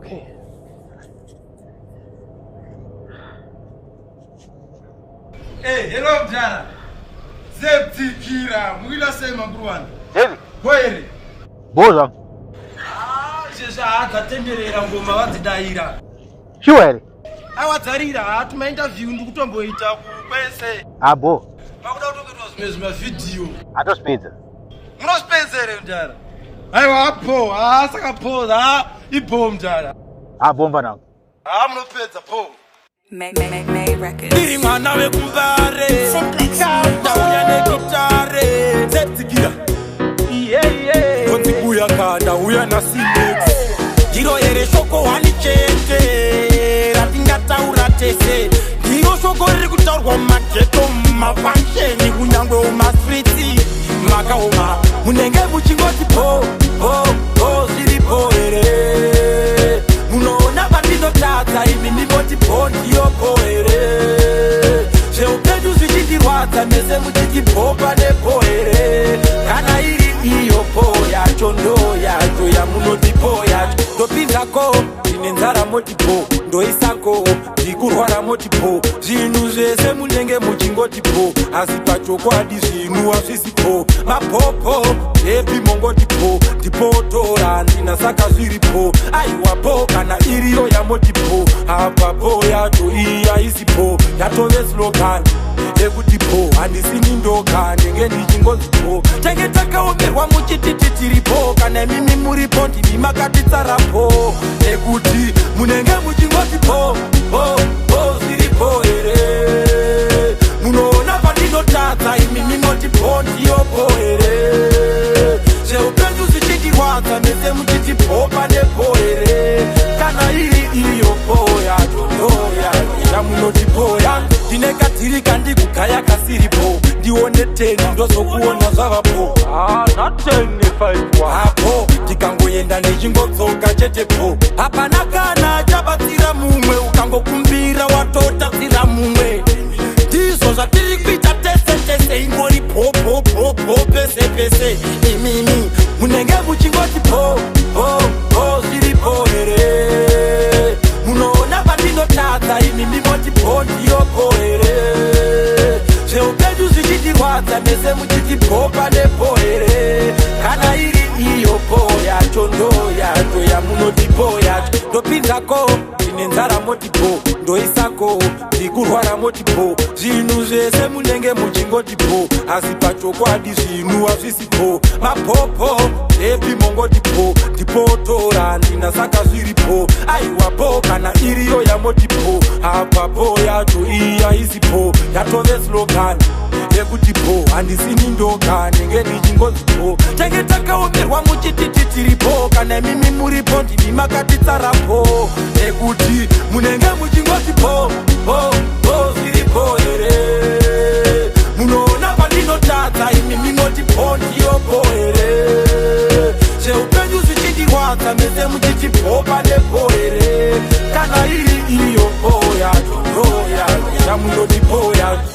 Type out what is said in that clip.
okay. Hey, hello mjana. Zebtikira, mwila sema mburuwana. Heavy. Kwere. Boza. Shesha akatenderera ngoma vadzidaira. Sure. Awadzarira tuma interview ndikutomboita kukwese. Abo. Makuda kutokuitwa zvimwe video. Atospenza. Munospenzere mjana. Aiwa apo, saka poza, ipo mjana. Abomba nangu. Munopedza po. Make records. Iri mwana wekuvare Ndauya nekitare Zeptikira Konzibuya kada uya na Simex Giro ere shoko wani chete Ratingataura tese Giro shoko riri kutaurwa maketo Mafansheni kunyangwe umaspriti Makaoma Munenge muchingoti po Ziri po ere Munoona bandino tata Imi nimoti po ndiyo po ere Sheupedu zvichitirwadza mese muchiti popa nepo ere Kana iri iyo po yacho ndo yacho Yamunoti po yacho Ndopinzako ndine nzara moti po Ndoisako ndikurwara moti po Zvinhu zvese munenge muchingoti po Asi pachokwadi zvinhu hazvisi po Mapopo epi mongoti po Ndipotora ndina saka zviri po Aiwa po kana iriyo yamoti po Apa po yacho iyi haisi po Yatove slogan yekuti po handisini ndoga ndenge ndichingonzi po Tenge takaomerwa muchititi tiripo Kana mimi muripo ndimi makatitsarapo Ekuti munenge muchingoti po Ziripo ere Munoona pandinotadza imi minoti po ndiyo po ere Zveupenyu zvichitirwadza mese muchiti po pane po ere Kana iri iyo po yacho ndo yacho Yamunoti po yangu Ndine katirika ndikugaya kasiripo Ndione 10 ndozokuona zvavapo Not 10 Apo tikangoenda ndichingodzoka chetepo Hapana kana chabatsira mumwe Ukangokumbira watotatsira mumwe Ndizvo zvatiri kuita tese ingori po pese Imimi munenge muchingoti po Zviripo ere Munoona pandinotadza imimi moti po ndiyo po ere Zveupenyu zvichitirwadza mese muchiti po pane po ere Kana iri iyo po yacho ndo yacho Yamunoti po yacho Ndopinzako ndine nzara moti po Ndoisako ndikurwara moti po Zvinhu zvese munenge muchingoti po Asi pachokwadi zvinhu hazvisi po Mapopo epi mongoti po Ndipotora ndina saka zviri po Aiwa po kana iriyo yamoti po Apa po yacho iyi haisi po Yatove slogan yekuti po handisini ndoga ndenge ndichingonzi po Tenge takaomerwa muchititi tiripo Kana mimi muripo ndimi makatitsarapo Ekuti munenge muchingoti po Ziripo ere Munoona pandinotadza imi minoti po ndiyo po ere Zveupenyu zvichitirwadza mese muchiti po pane po ere Kana iri iyo po yacho ndo yacho Yamunoti po yacho